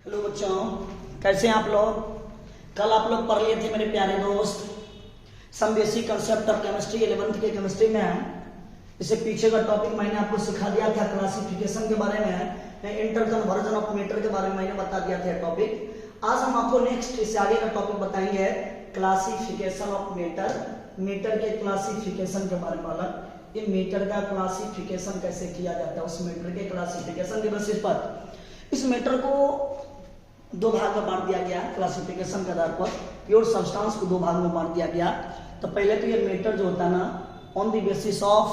Hello बच्चों, कैसे हैं आप लोग। कल आप लोग पढ़ लिए थे मेरे प्यारे दोस्त some basic concept of chemistry 11th के केमिस्ट्री में। इससे पीछे का टॉपिक मैंने आपको सिखा दिया था क्लासिफिकेशन के बारे में, इंटर कन्वर्जन ऑफ मैटर के बारे में मैंने बता दिया था टॉपिक। आज हम आपको नेक्स्ट इससे आगे का टॉपिक बताएंगे क्लासिफिकेशन ऑफ मैटर, मैटर के क्लासिफिकेशन के बारे में। अलग ये मैटर का क्लासिफिकेशन कैसे किया जाता है, उस मैटर के क्लासिफिकेशन के बेसिस पर इस मैटर को दो भाग में बांट दिया गया क्लासिफिकेशन के आधार पर। प्योर सब्सटेंस को दो भाग में बांट दिया गया। तो पहले तो ये मैटर जो होता है ना, on the basis of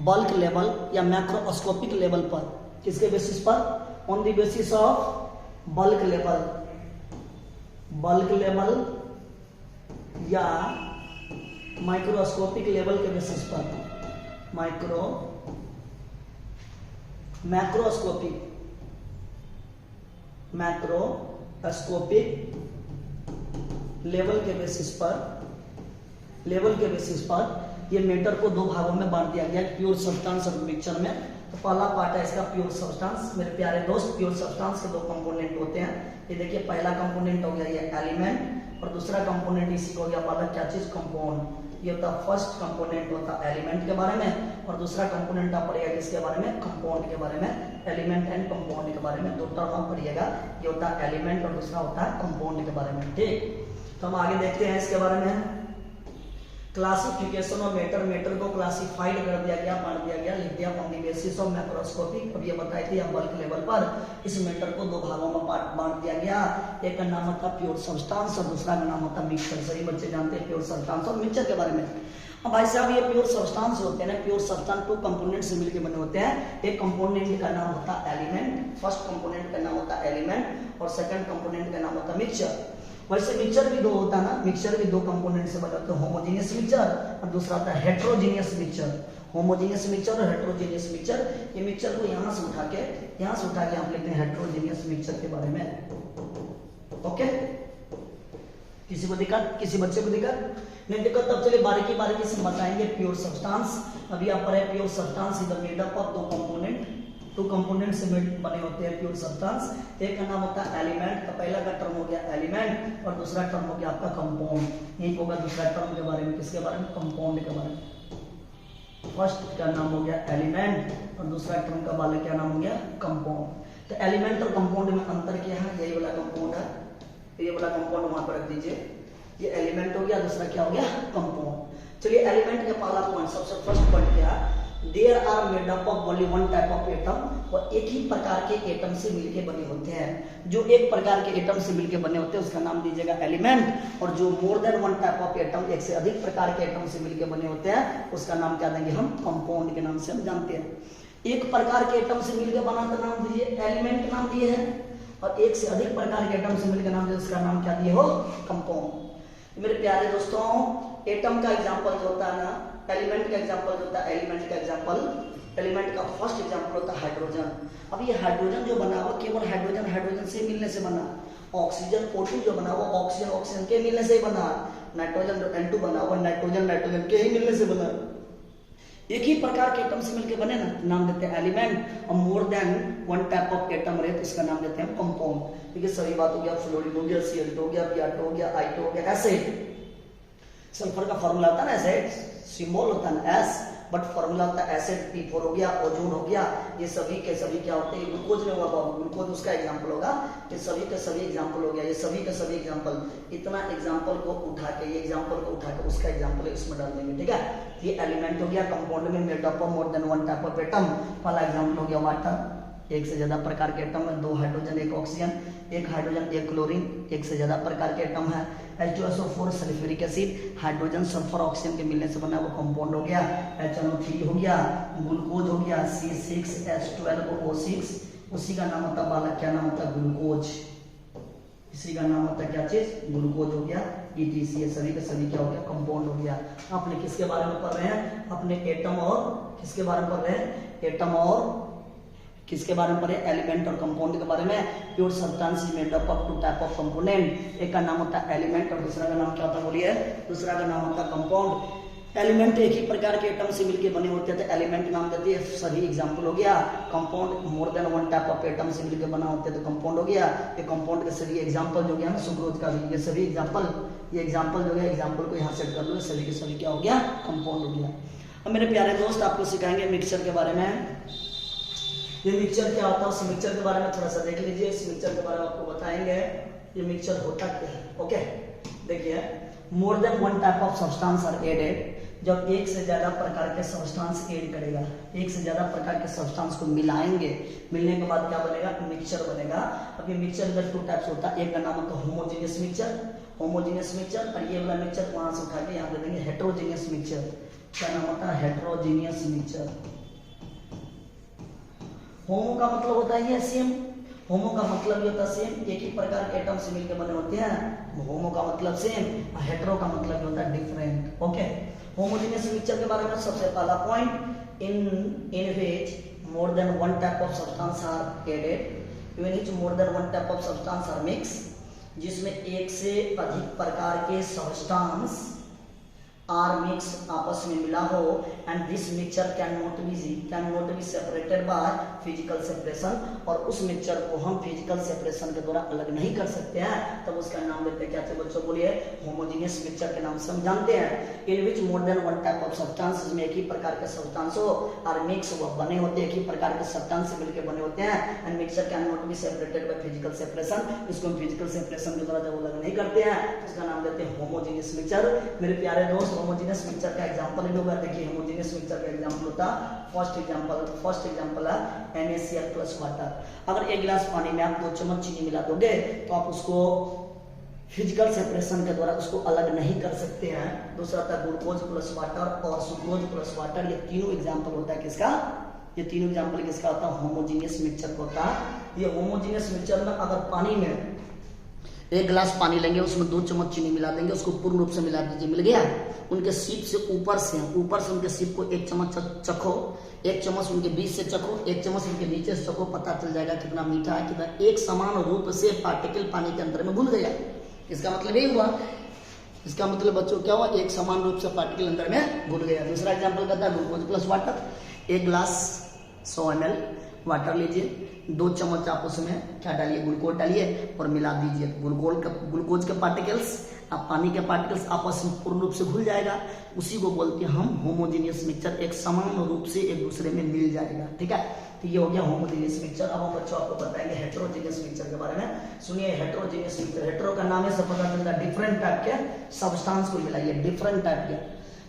bulk level या मैक्रोस्कोपिक लेवल पर, किसके बेसिस पर, on the basis of bulk level, bulk level या माइक्रोस्कोपिक लेवल के बेसिस पर, मैक्रोस्कोपिक लेवल के बेसिस पर ये मैटर को दो भागों में बांट दिया गया प्योर सब्सटेंस और मिक्सचर में। तो पहला पार्ट है इसका प्योर सब्सटेंस। मेरे प्यारे दोस्त, प्योर सब्सटेंस के दो कंपोनेंट होते हैं। ये देखिए, पहला कंपोनेंट हो गया ये एलिमेंट और दूसरा कंपोनेंट इसी को हो गया वाला क्या चीज, कंपाउंड। ये होता फर्स्ट कंपोनेंट होता एलिमेंट के बारे में और दूसरा कंपोनेंट आप पढ़िएगा किसके बारे में, कंपाउंड के बारे में। एलिमेंट एंड कंपाउंड के बारे में दो टर्म आप पढ़िएगा, ये होता है एलिमेंट और दूसरा होता है कंपाउंड के बारे में। ठीक, तो हम आगे देखते हैं इसके बारे में। क्लासिफिकेशन ऑफ मैटर, मैटर को क्लासिफाइड कर दिया गया, बांट दिया गया, लिख दिया on the basis of macroscopic. अब ये बताई थी हम बल्क लेवल पर इस मैटर को दो भागों में बांट दिया गया। एक का नाम होता प्योर सब्सटेंस और दूसरा का नाम होता मिक्सचर। सही बच्चे जानते हैं प्योर सब्सटेंस और मिक्सचर के बारे में। अब भाई साहब, ये प्योर सब्सटेंस होते हैं ना, प्योर सब्सटेंस टू कंपोनेंट से मिलकर बने होते हैं। एक कंपोनेंट का नाम होता है एलिमेंट, फर्स्ट कंपोनेंट का नाम होता है एलिमेंट और सेकंड कंपोनेंट का नाम होता है मिक्सचर। वैसे मिक्सचर भी दो होता है ना, मिक्सचर भी दो कंपोनेंट से बना होता है, होमोजेनियस मिक्सचर और दूसरा होता है हेट्रोजेनियस मिक्सचर। होमोजेनियस मिक्सचर और हेट्रोजेनियस मिक्सचर। ये मिक्सचर को यहाँ से उठा के हम लेते हैं हेट्रोजेनियस मिक्सचर के बारे में। ओके, किसी को दिक्कत, किसी बच्चे को दिक्कत नहीं दिक्कत, तब चलिए बारीकी से बताएंगे प्योर सब्सटेंस। अभी आप पढ़े pure substance is made up of दो कंपोनेंट से बने होते हैं प्योर सब्सटेंस। एक का नाम होता है एलिमेंट, तो पहला का टर्म हो गया एलिमेंट और दूसरा टर्म हो गया आपका कंपाउंड। एक होगा दूसरा टर्म के बारे में, किसके बारे में, कंपाउंड के बारे में। फर्स्ट का नाम हो गया एलिमेंट और दूसरा टर्म का वाला क्या नाम हो गया, कंपाउंड। तो एलिमेंट और कंपाउंड में अंतर क्या है, यही वाला कंपाउंड है, ये वाला कंपाउंड वहां पर रख दीजिए। ये एलिमेंट हो गया, दूसरा क्या हो गया, कंपाउंड। चलिए एलिमेंट का पहला पॉइंट, सबसे फर्स्ट पॉइंट क्या है, there are made up of only one type of atom, और एक ही प्रकार के एटम से मिलके बने होते हैं। जो एक प्रकार के एटम से मिलके बने होते हैं उसका नाम दीजिएगा एलिमेंट, और जो मोर than one type of atom, एक से अधिक प्रकार के एटम से मिलके बने होते हैं उसका नाम क्या देंगे हम, कंपाउंड के नाम से हम जानते हैं। एक प्रकार के एटम से मिलकर बना तो नाम दीजिए एलिमेंट के नाम दिए हैं, और एक से अधिक प्रकार के एटम से मिलकर नाम दिए उसका नाम क्या दिए हो, कंपाउंड। मेरे प्यारे दोस्तों, एटम का एग्जांपल जो होता है ना, एलिमेंट का एग्जांपल जो होता है, एलिमेंट का एग्जांपल, एलिमेंट का फर्स्ट एग्जांपल होता है हाइड्रोजन। अब ये हाइड्रोजन जो बना हुआ केवल हाइड्रोजन से मिलने से बना। ऑक्सीजन O2 जो बना हुआ ऑक्सीजन के मिलने से ही बना। नाइट्रोजन जो N2 बना हुआ नाइट्रोजन के ही मिलने से बना। एक ही प्रकार के एटम से मिलकर बने ना, नाम देते हैं एलिमेंट। और मोर than one type of atom रहे तो इसका नाम देते हैं कंपाउंड। ठीक है, सही बात हो गया, फ्लोरीन हो गया, Cl2 हो गया, Br2 हो गया, I2 हो गया, ऐसे। सल्फर का फॉर्मूला होता है ना एसिड, सिंबल होता है S, बट फॉर्मूला होता है एसिड। P4 हो गया, ओजोन हो गया, ये सभी के सभी क्या होते हैं, ग्लूकोज में हुआ, ग्लूकोज उसका एग्जांपल होगा। ये सभी के सभी एग्जांपल हो गया, ये सभी के सभी एग्जांपल। इतना एग्जांपल को उठा के, ये एग्जांपल को उठा के उसका एग्जांपल इसमें डाल देंगे। ठीक है, ये एलिमेंट हो गया, कंपाउंड में made up of more than one type of atom. पहला एग्जांपल हो गया वाटर, एक से ज्यादा प्रकार के एटम है, दो हाइड्रोजन एक ऑक्सीजन, एक हाइड्रोजन एक क्लोरीन, एक से ज्यादा प्रकार के एटम है। H2SO4 sulphuric acid, hydrogen sulphur oxygen के मिलने से बना वो कंपाउंड हो गया। HNO3 हो गया, ग्लूकोज हो गया, C6H12O6, उसी का नाम होता बालक, क्या नाम होता ग्लूकोज, इसी का नाम होता क्या चीज, ग्लूकोज हो गया। ETC, ये सभी के सभी क्या हो गया, कंपाउंड हो गया। आपने किसके बारे में पढ़ रहे हैं, अपने एटम और किसके बारे में पढ़ रहे हैं, एटम और किसके बारे में पढ़े, एलिमेंट और कंपाउंड के बारे में। Pure substance is made up of two type of component, एक का नाम होता है एलिमेंट और दूसरा का नाम क्या होता है बोलिए, दूसरा का नाम होता है कंपाउंड। एलिमेंट एक ही प्रकार के एटम से मिलकर बने होते हैं तो एलिमेंट नाम देते हैं, सभी एग्जांपल हो गया। Compound more than one type of atom से मिलकर बना होते हैं तो कंपाउंड हो गया। ये कंपाउंड के सभी एग्जांपल जो गया ना सुक्रोज का भी, ये सभी एग्जांपल, ये एग्जांपल जो है एग्जांपल को यहाँ सेट कर लो, सभी के सभी क्या हो गया, कंपाउंड हो गया। अब मेरे प्यारे दोस्त आपको सिखाएंगे मिक्सचर के बारे में। ये मिक्सचर क्या होता है उस मिक्सचर के बारे में थोड़ा सा देख लीजिए। इस मिक्सचर के बारे में आपको बताएंगे ये मिक्सचर होता क्या है। ओके देखिए, more than one type of substance are added, जब एक से ज्यादा प्रकार के सब्सटेंस ऐड करेगा, एक से ज्यादा प्रकार के सब्सटेंस को मिलाएंगे, मिलने के बाद क्या बनेगा, मिक्सचर बनेगा। अब ये मिक्सचर में टू टाइप्स होता है, एक का नाम होता है होमोजेनियस मिक्सचर, होमोजेनियस मिक्सचर, और ये वाला मिक्सचर वहां से उठा के यहाँ दे देंगे हेटेरोजेनियस मिक्सचर। क्या नाम होता है, हेटेरोजेनियस मिक्सचर। होमो का मतलब होता है ये सेम, होमो का मतलब ये होता है सेम, एक ही प्रकार के एटम से मिलकर बने होते हैं, होमो का मतलब सेम, हेटेरो का मतलब होता है डिफरेंट। ओके, होमोजेनियस मिक्सचर के बारे में सबसे पहला point, in which more than one type of substance are added, in which more than one type of substance are mix, जिसमें एक से अधिक प्रकार के सब्सटेंस आर मिक्स आपस में मिला हो, and this mixture can not be separated by physical separation, और उस मिक्सचर को हम फिजिकल सेपरेशन के द्वारा अलग नहीं कर सकते हैं, तब उसका नाम देते हैं क्या थे बच्चों, बोलिए, होमोजेनियस मिक्सचर के नाम से हम जानते हैं। In which more than one type of substance, जिसमें एक ही प्रकार के सब्सटेंस हो, आर मिक्स, वो बने होते हैं, एक ही प्रकार के सब्सटेंस से मिलकर बने होते हैं, and mixture can not be separated by physical separation, इसको हम फिजिकल सेपरेशन के द्वारा जब अलग नहीं करते हैं, इसका नाम देते हैं होमोजेनियस मिक्सचर। मेरे प्यारे दोस्त, होमोजेनियस मिक्सचर का एग्जांपल भी होगा। देखिए होमोजेनियस मिक्सचर का एग्जांपल होता है, फर्स्ट एग्जांपल है NaCl प्लस वाटर। अगर एक गिलास पानी में आप 2 चम्मच चीनी मिला दोगे तो आप उसको फिजिकल सेपरेशन के द्वारा उसको अलग नहीं कर सकते हैं। दूसरा था ग्लूकोज प्लस वाटर और सुक्रोज प्लस वाटर, ये तीनों एग्जांपल होता है किसका, ये तीनों एग्जांपल किसका होता है, होमोजेनियस मिक्सचर का होता है। ये होमोजेनियस मिक्सचर में अगर पानी में एक गिलास पानी लेंगे, उसमें 2 चम्मच चीनी मिला देंगे, उसको पूर्ण रूप से मिला दीजिए, मिल गया। उनके सीप से ऊपर से उनके सीप को 1 चम्मच चखो, 1 चम्मच उनके बीच से चखो, 1 चम्मच उनके नीचे से चखो, पता चल जाएगा कितना मीठा है, कितना एक समान रूप से पार्टिकल पानी के अंदर में घुल गया। इसका मतलब यही हुआ, इसका मतलब बच्चों क्या हुआ, एक समान रूप से पार्टिकल अंदर में घुल गया। दूसरा एग्जाम्पल कहता है ग्लूकोज प्लस वाटर, 1 गिलास 100 ml वाटर लीजिए, 2 चम्मच आप उसमें क्या डालिए, ग्लूकोज डालिए और मिला दीजिए। ग्लूकोज के पार्टिकल्स अब पानी के पार्टिकल्स आपस में पूर्ण रूप से घुल जाएगा, उसी को बोलते हैं हम होमोजेनियस मिक्सचर, एक समान रूप से एक दूसरे में मिल जाएगा। ठीक है, तो ये हो गया होमोजेनियस मिक्सचर। अब हम बच्चों आपको बताएंगे हेटेरोजेनियस मिक्सचर के बारे में। सुनिए हेटेरोजेनियस मिक्सचर, हेटेरो का नाम है सब पता चलता है, डिफरेंट टाइप के सब्सटेंस को मिलाइए, डिफरेंट टाइप के।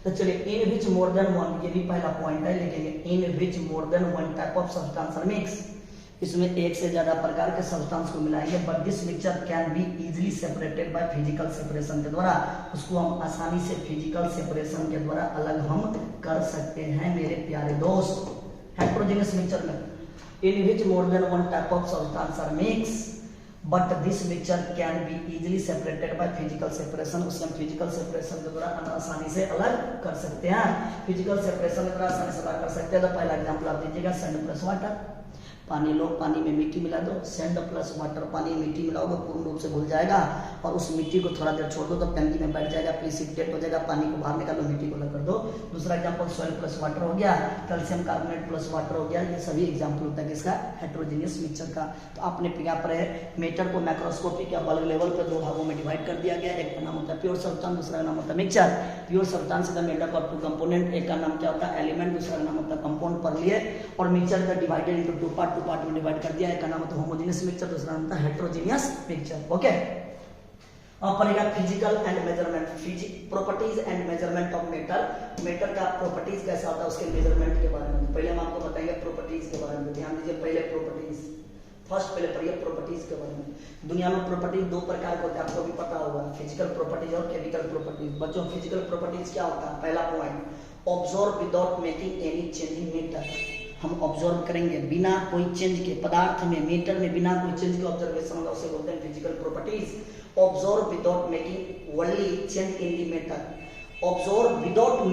तो चलिए, इन विच मोर देन वन, ये भी पहला पॉइंट है, लिखेंगे in which more than one type of substance are mix, इसमें एक से ज्यादा प्रकार के सब्सटेंस को मिलाएंगे, but this mixture can be easily separated by physical separation के द्वारा, उसको हम आसानी से फिजिकल सेपरेशन के द्वारा अलग हम कर सकते हैं मेरे प्यारे दोस्त। हेटेरोजेनियस मिक्सचर में in which more than one type of substance are mix, but this mixture can be easily separated by physical separation, उससे हम फिजिकल सेपरेशन के द्वारा आसानी से अलग कर सकते हैं, फिजिकल सेपरेशन के द्वारा आसानी से अलग कर सकते हैं। तो पहला एग्जांपल आप दीजिएगा, सैंड प्लस वाटर, पानी लो, पानी में मिट्टी मिला दो, सैंड प्लस वाटर, पानी में मिट्टी मिलाओगे पूर्ण रूप से घुल जाएगा, और उस मिट्टी को थोड़ा देर छोड़ दो तो टंकी में बैठ जाएगा, प्रिसिपिटेट हो जाएगा, पानी को बाहर निकालो, मिट्टी को अलग कर दो। दूसरा एग्जांपल सॉइल प्लस वाटर हो गया, कैल्शियम कार्बोनेट प्लस वाटर हो गया, ये सभी एग्जांपल होता है किसका, हेटेरोजेनियस मिक्सचर का। तो आपने यहाँ पर मेटर को मैक्रोस्कोपिक या बल्क लेवल पर 2 भागों में डिवाइड कर दिया गया, एक का नाम होता है प्योर सब्सटेंस, दूसरा का नाम होता है मिक्सचर। प्योर सब्सटेंस का मेड अप ऑफ 2 कंपोनेंट, एक का नाम क्या होता है एलिमेंट, दूसरा का नाम होता है कंपाउंड पर लिए, और मिक्सचर का डिवाइडेड इनटू 2 पार्ट में डिवाइड कर दिया, एक का नाम होता है होमोजेनियस मिक्सचर, दूसरा नाम होता है हेटेरोजेनियस मिक्सचर। ओके, अब पढ़ेगा physical and measurement, properties and measurement of matter, matter का प्रॉपर्टीज कैसा होता है उसके मेजरमेंट के बारे में। पहले हम आपको बताएंगे प्रॉपर्टीज के बारे में, ध्यान दीजिए, पहले प्रॉपर्टीज, पहले पढ़िए प्रॉपर्टीज के बारे में। दुनिया में प्रॉपर्टीज 2 प्रकार के होते हैं, आपको भी पता होगा, फिजिकल प्रॉपर्टीज और केमिकल प्रॉपर्टीज। बच्चों फिजिकल प्रॉपर्टीज क्या होता है, पहला point, observe without making any change in matter, हम ऑब्जर्व करेंगे बिना कोई चेंज के, पदार्थ में मैटर में बिना कोई चेंज के ऑब्जर्वेशन होगा, उसे बोलते हैं physical properties. Observe without making only change in the matter, observe without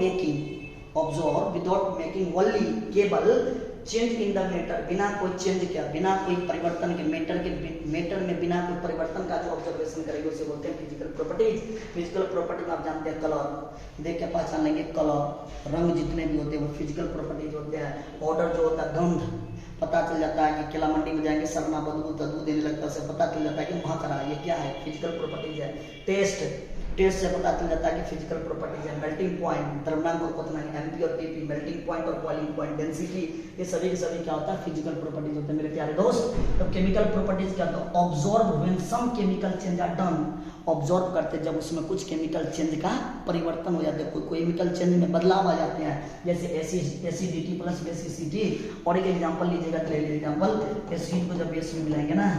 making only, केवल चेंज इन द मैटर, बिना कोई चेंज किया, बिना कोई परिवर्तन के, मैटर में बिना कोई परिवर्तन का जो ऑब्जर्वेशन करेंगे उसे बोलते हैं फिजिकल प्रॉपर्टीज। फिजिकल प्रॉपर्टी आप जानते हैं, कलर देख के पहचान लेंगे, कलर रंग जितने भी होते हैं वो फिजिकल प्रॉपर्टीज होते हैं। ऑर्डर जो होता है, गंध पता चल जाता है कि केला मंडी में जाएंगे सरना बदबू तदबू देने लगता है, उसे पता चल जाता है कि महक रहा है, ये क्या है, फिजिकल प्रॉपर्टीज है। टेस्ट से पता चल जाता है कि फिजिकल प्रॉपर्टीज है। मेल्टिंग पॉइंट, द्रव्यमान और क्वथनांक, एमपी और टीपी, मेल्टिंग पॉइंट और बॉइलिंग पॉइंट, डेंसिटी, ये सभी के सभी क्या होता है, फिजिकल प्रॉपर्टीज होते हैं मेरे प्यारे दोस्त। तो केमिकल प्रॉपर्टीज क्या होता है, observe when some chemical change are done, observe करते जब उसमें कुछ केमिकल चेंज का परिवर्तन हो जाता है, कोई केमिकल चेंज में बदलाव आ जाते हैं, जैसे एसिडिटी प्लस बेसिसिटी। और एक एग्जांपल लीजिएगा, एग्जांपल, एसिड को जब बेस में मिलाएंगे ना,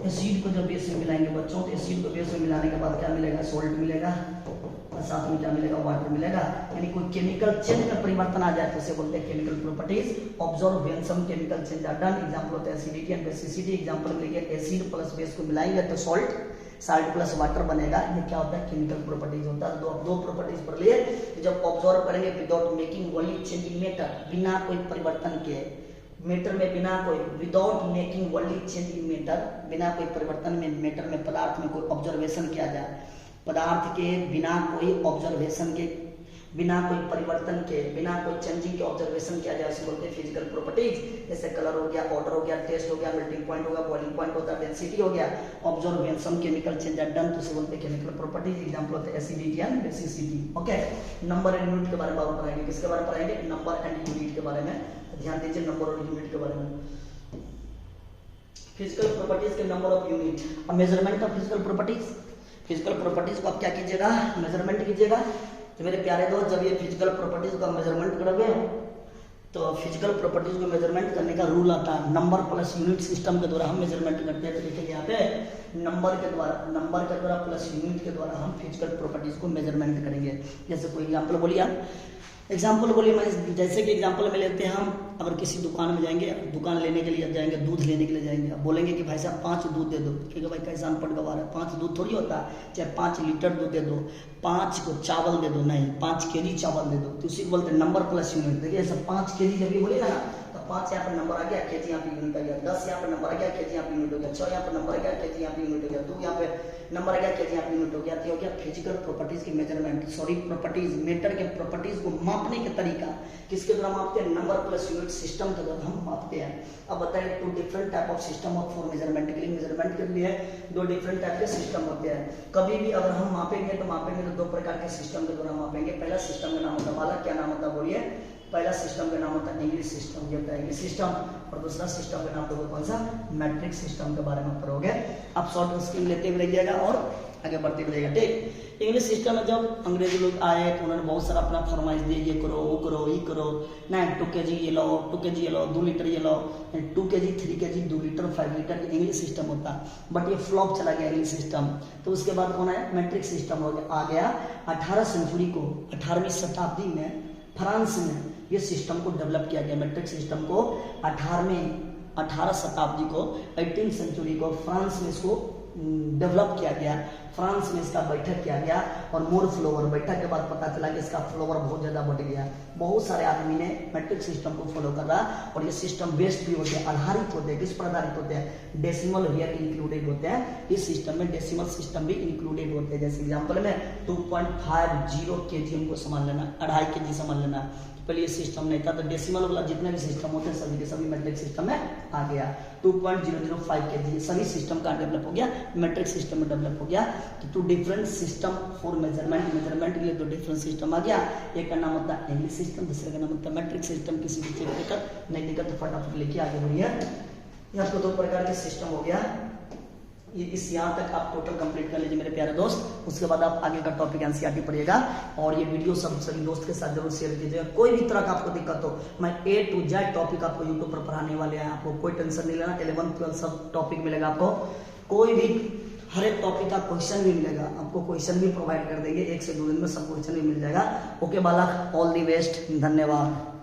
एसिड को जब बेस में मिलाएंगे बच्चों, तो एसिड को बेस में मिलाने के बाद क्या मिलेगा, सोल्ट मिलेगा, और साथ में क्या मिलेगा, वाटर मिलेगा। यानी कोई केमिकल चेंज में परिवर्तन आ जाए तो उसे बोलते हैं chemical properties. Observe when some chemical change are done, example होता है एसिडिटी एंड बेसिसिटी। एग्जांपल में लिखिए, एसिड प्लस बेस को मिलाएंगे तो साल्ट प्लस वाटर बनेगा, ये क्या होता है, केमिकल प्रॉपर्टीज होता है। दो प्रॉपर्टीज पढ़ लिए, जब ऑब्जर्व करेंगे without making volume change in matter, बिना कोई परिवर्तन के, मैटर में बिना कोई, without making volume change in matter, बिना कोई परिवर्तन में मैटर में, पदार्थ में कोई ऑब्जर्वेशन किया जाए, पदार्थ के बिना कोई ऑब्जर्वेशन के, बिना कोई परिवर्तन के, बिना कोई चेंजिंग के ऑब्जर्वेशन किया जाए उसे बोलते हैं फिजिकल प्रॉपर्टीज। जैसे कलर हो गया, ऑर्डर हो गया, टेस्ट हो गया, मेल्टिंग पॉइंट हो गया, बॉइलिंग पॉइंट होता है, डेंसिटी हो गया। Observe when some chemical change are done तो उसे बोलते हैं केमिकल प्रॉपर्टीज। एग्जांपल होता है acidity and basicity. Okay, number and unit के बारे में बात करेंगे, किसके बारे में पढ़ाएंगे, नंबर एंड यूनिट के बारे में। ध्यान दीजिए नंबर और यूनिट के बारे में। फिजिकल प्रॉपर्टीज के नंबर ऑफ यूनिट, अब measurement of physical properties, physical properties को आप क्या कीजिएगा, मेजरमेंट कीजिएगा। तो मेरे प्यारे दोस्त, जब ये फिजिकल प्रॉपर्टीज का मेजरमेंट करोगे तो फिजिकल प्रॉपर्टीज को मेजरमेंट करने का रूल आता है, नंबर प्लस यूनिट सिस्टम के द्वारा हम मेजरमेंट करते हैं। तो देखिए यहाँ पे नंबर के द्वारा प्लस यूनिट के द्वारा हम फिजिकल प्रॉपर्टीज को मेजरमेंट करेंगे। जैसे कोई एग्जाम्पल बोलिए, एग्जाम्पल बोलिए, मैं जैसे कि एग्जाम्पल में लेते हैं हम, अगर किसी दुकान में जाएंगे, दुकान लेने के लिए जाएंगे, दूध लेने के लिए जाएंगे, अब बोलेंगे कि भाई साहब 5 दूध दे दो, क्योंकि भाई कैसा अनपढ़ गवार है, 5 दूध थोड़ी होता है, चाहे 5 लीटर दूध दे दो, 5 को चावल दे दो, नहीं 5 केजी चावल दे दो, तो उसी को बोलते हैं नंबर प्लस यूनिट। देखिए ऐसा 5 केजी जब ये बोलेगा ना, तो 5 यहाँ पर नंबर आ गया, केजी यहाँ पे यूनिट आ गया, 10 यहाँ पर नंबर आ गया, केजी यहाँ पे यूनिट हो गया, 6 यहाँ पर नंबर आ गया, केजी यहाँ पे यूनिट हो गया, 2 यहाँ पे नंबर आ गया, केजी यहाँ पे यूनिट हो गया। तो हो गया फिजिकल प्रॉपर्टीज की मेजरमेंट, सॉरी प्रॉपर्टीज, मैटर के प्रॉपर्टीज को मापने का तरीका किसके द्वारा मापते हैं, नंबर प्लस यूनिट सिस्टम के द्वारा हम मापते हैं। अब बताइए, 2 different type of system of for measurement के लिए, मेजरमेंट के लिए 2 डिफरेंट टाइप के सिस्टम होते हैं। कभी भी अगर हम मापेंगे तो 2 प्रकार के सिस्टम के द्वारा मापेंगे। पहला सिस्टम का नाम होता है वाला, क्या नाम होता है बोलिए, पहला सिस्टम का नाम होता है इंग्लिश सिस्टम, ये होता है इंग्लिश सिस्टम। और दूसरा सिस्टम का नाम होगा कौन सा, मैट्रिक सिस्टम के बारे में पढ़ोगे। आप शॉर्ट स्कीम लेते हुए रहिएगा और आगे बढ़ते रहिएगा, ठीक। इंग्लिश सिस्टम में जब अंग्रेजी लोग आए तो उन्होंने बहुत सारा अपना फरमाइश दिए, ये करो, वो करो, ये करो, ना 2 kg ये लो, 2 kg ये लो, 2 लीटर ये लो, 2 kg 3 kg 2 litre 5 litre English system होता। बट ये फ्लॉप चला गया इंग्लिश सिस्टम। तो उसके बाद कौन है, मैट्रिक सिस्टम आ गया। 18 सेंचुरी को, 18वीं शताब्दी में फ्रांस में ये सिस्टम को डेवलप किया गया। मैट्रिक सिस्टम को 18 शताब्दी को, 18th सेंचुरी को फ्रांस में इसको डेवलप किया गया। फ्रांस में इसका बैठक किया गया और मोर फ्लोवर, बैठक के बाद पता चला कि इसका फ्लोवर बहुत ज़्यादा बढ़ गया। बहुत सारे आदमी ने मैट्रिक सिस्टम को फॉलो कर रहा और ये सिस्टम बेस्ड भी होते हैं, आधारित होते हैं, किस पर आधारित होते हैं, डेसिमल हियर इंक्लूडेड होते हैं। इस सिस्टम में डेसिमल सिस्टम भी इंक्लूडेड होते हैं। जैसे एग्जाम्पल में 2.50 kg हमको समझ लेना, 2.5 kg समझ लेना। पहले ये सिस्टम नहीं था, तो डेसिमल वाला जितने भी सिस्टम होते हैं सभी के सभी मैट्रिक सिस्टम में आ गया। 2.005 kg सभी सिस्टम का डेवलप हो गया, मैट्रिक सिस्टम में डेवलप हो गया। तो 2 different system for measurement, measurement के लिए 2 डिफरेंट सिस्टम आ गया। एक का नाम होता है इंग्लिश सिस्टम, दूसरे का नाम होता है मैट्रिक सिस्टम। किसी भी चीज दिक्कत नहीं, दिक्कत तो फटाफट लेके आगे बढ़िए। ये आपको 2 प्रकार के सिस्टम हो गया। इस यहाँ तक आप टोटल कंप्लीट कर लीजिए मेरे प्यारे दोस्त। उसके बाद आप आगे का टॉपिक एनसीईआरटी पढ़िएगा और ये वीडियो सभी दोस्त के साथ जरूर शेयर कीजिएगा। कोई भी तरह का आपको दिक्कत हो, मैं A to Z टॉपिक आपको यूट्यूब पर पढ़ाने वाले हैं, आपको कोई टेंशन नहीं लेना। 11th 12th सब टॉपिक मिलेगा आपको, कोई भी हर एक टॉपिक का क्वेश्चन भी मिलेगा आपको, क्वेश्चन भी प्रोवाइड कर देंगे, 1 से 2 दिन में सब क्वेश्चन भी मिल जाएगा। ओके बालक, ऑल दी बेस्ट, धन्यवाद।